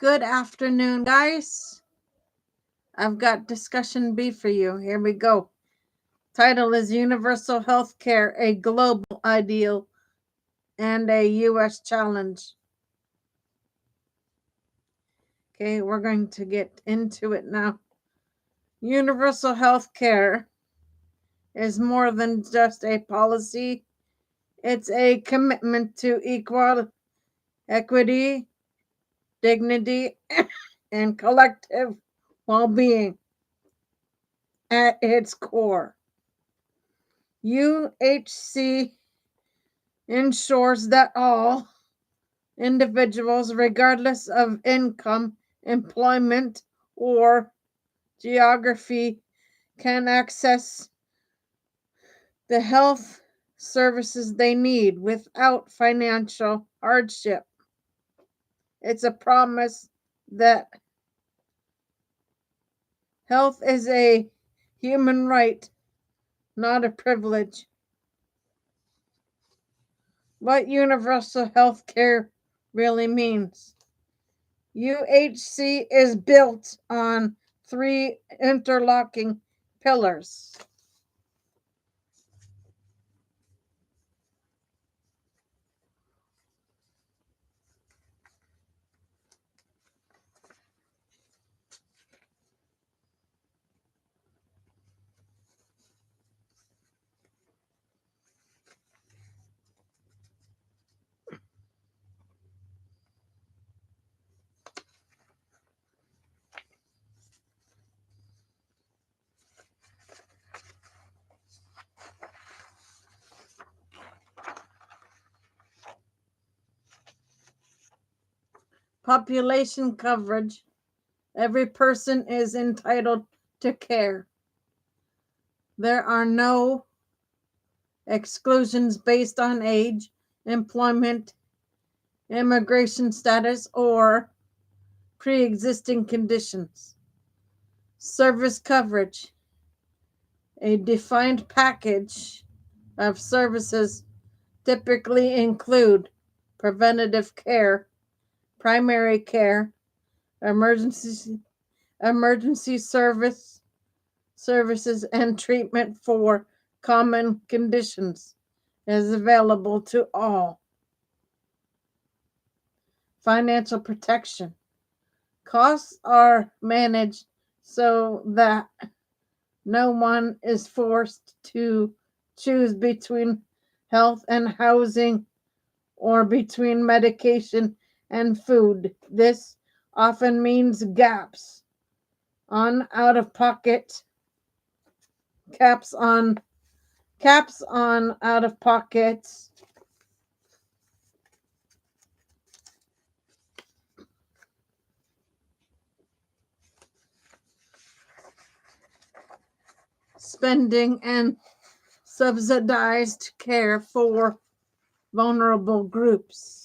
Good afternoon, guys. I've got discussion B for you. Here we go. Title is Universal Healthcare, a Global Ideal and a U.S. Challenge. Okay, we're going to get into it now. Universal healthcare is more than just a policy. It's a commitment to equity, dignity, and collective well-being at its core. UHC ensures that all individuals, regardless of income, employment, or geography, can access the health services they need without financial hardship. It's a promise that health is a human right, not a privilege. What universal health care really means. UHC is built on three interlocking pillars. Population coverage. Every person is entitled to care. There are no exclusions based on age, employment, immigration status, or pre-existing conditions. Service coverage. A defined package of services typically include preventative care, primary care, emergency services, and treatment for common conditions is available to all. Financial protection. Costs are managed so that no one is forced to choose between health and housing or between medication and food. This often means gaps on out of pocket caps on out of pockets spending and subsidized care for vulnerable groups.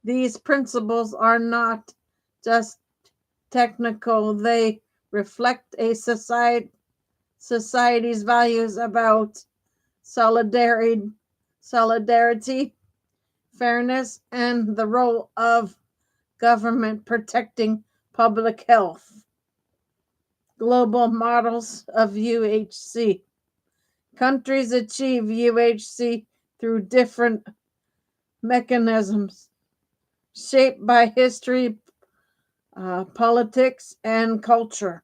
These principles are not just technical, they reflect a society's values about solidarity, fairness, and the role of government protecting public health. Global models of UHC. Countries achieve UHC through different mechanisms shaped by history, politics, and culture.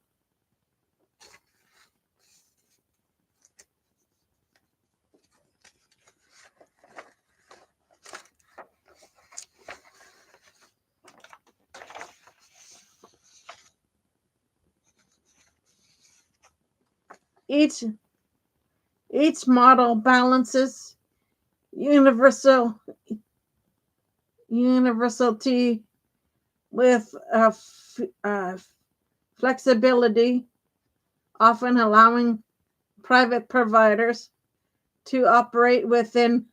Each model balances universal universality with flexibility, often allowing private providers to operate within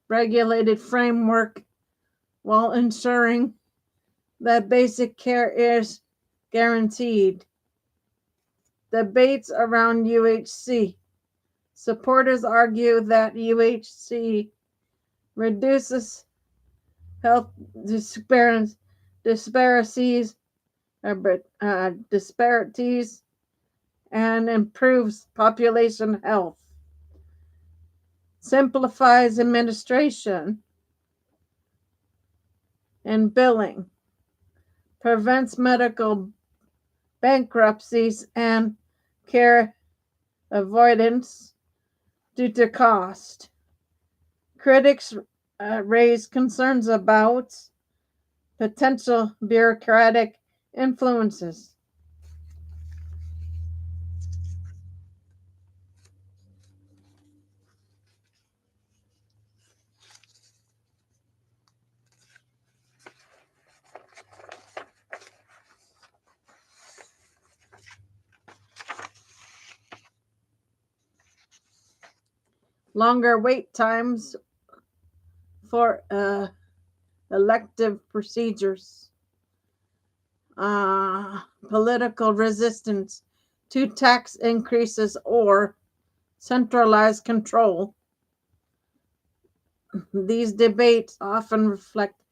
regulated framework while ensuring that basic care is guaranteed. Debates around UHC. Supporters argue that UHC reduces health disparities, disparities, and improves population health, simplifies administration and billing, prevents medical bankruptcies and care avoidance due to cost. Critics raise concerns about potential bureaucratic influences. Longer wait times for elective procedures, political resistance to tax increases or centralized control. These debates often reflect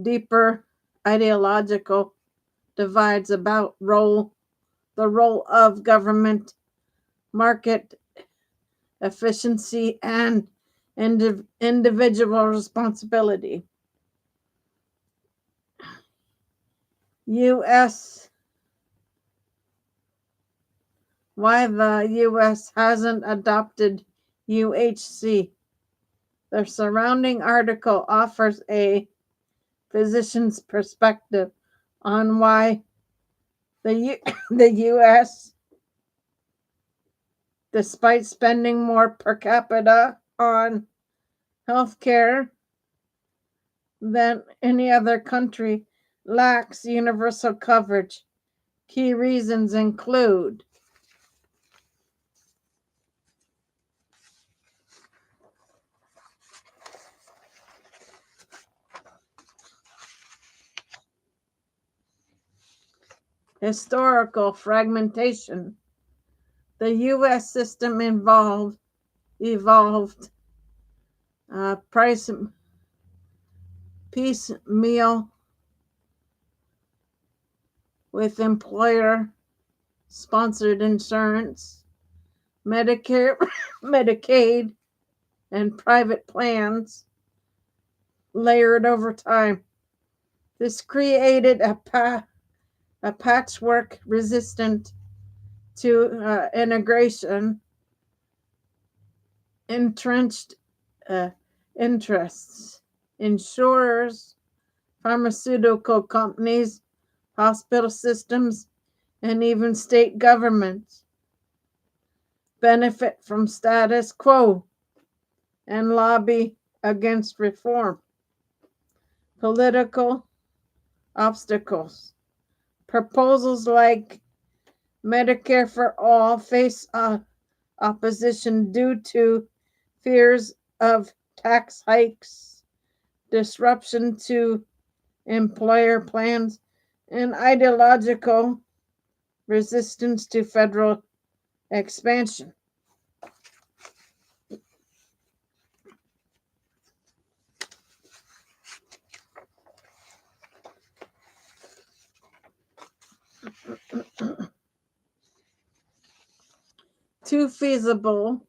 deeper ideological divides about the role of government, market efficiency, and individual responsibility. U.S. Why the U.S. hasn't adopted UHC. The surrounding article offers a physician's perspective on why the U.S., despite spending more per capita on healthcare than any other country, lacks universal coverage. Key reasons include historical fragmentation. The U.S. system evolved price piecemeal with employer sponsored insurance, Medicare, Medicaid, and private plans layered over time. This created a patchwork resistant to integration, entrenched interests, insurers, pharmaceutical companies, hospital systems, and even state governments benefit from status quo and lobby against reform. Political obstacles. Proposals like Medicare for All face opposition due to fears of tax hikes, disruption to employer plans, and ideological resistance to federal expansion. Two feasible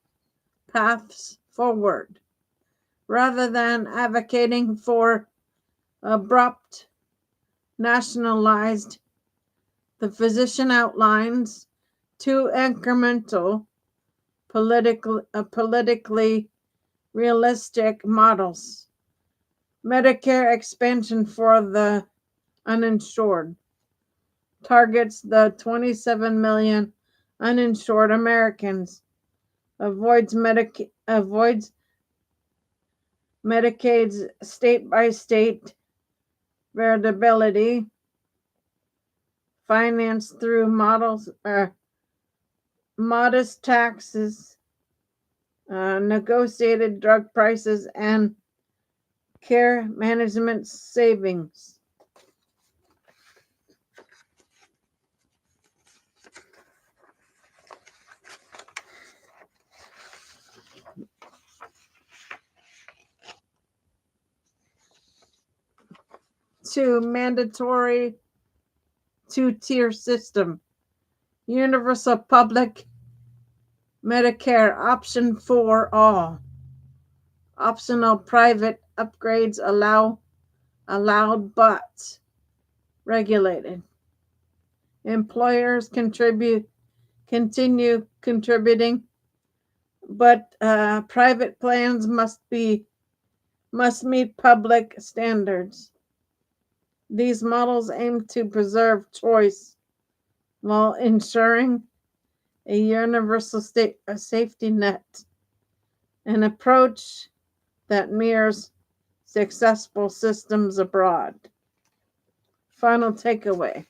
paths forward. Rather than advocating for abrupt nationalized, the physician outlines two incremental, politically realistic models. Medicare expansion for the uninsured targets the 27 million uninsured Americans, avoids Medicaid's state by state variability, financed through modest taxes, negotiated drug prices, and care management savings. 2, mandatory two-tier system. Universal public Medicare, option for all. Optional private upgrades allowed but regulated. Employers continue contributing, but private plans must meet public standards. These models aim to preserve choice while ensuring a universal safety net, an approach that mirrors successful systems abroad. Final takeaway.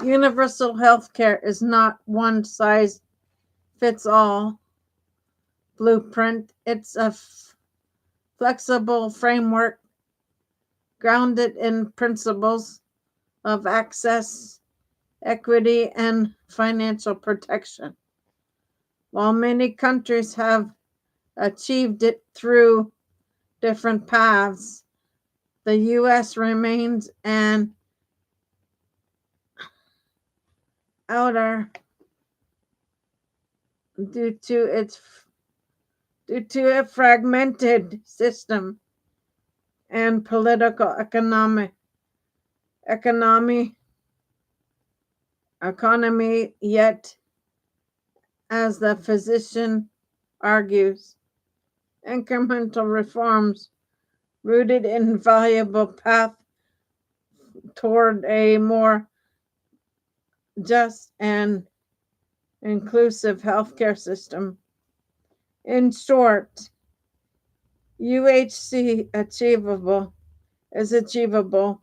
Universal healthcare is not one size fits all blueprint. It's a flexible framework grounded in principles of access, equity, and financial protection. While many countries have achieved it through different paths, the U.S. remains an outer due to a fragmented system and political economy, yet, as the physician argues, incremental reforms rooted in valuable path toward a more just and inclusive healthcare system. In short, UHC is achievable.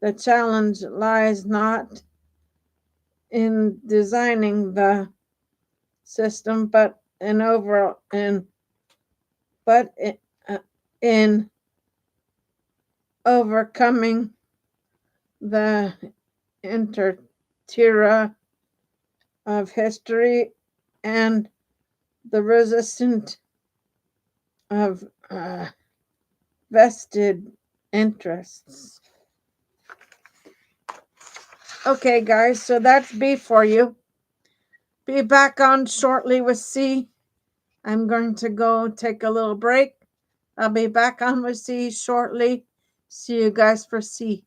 The challenge lies not in designing the system, but in overcoming the intertira of history and the resistance of vested interests. Okay, guys, so that's B for you. Be back on shortly with C. I'm going to go take a little break. I'll be back on with C shortly. See you guys for C.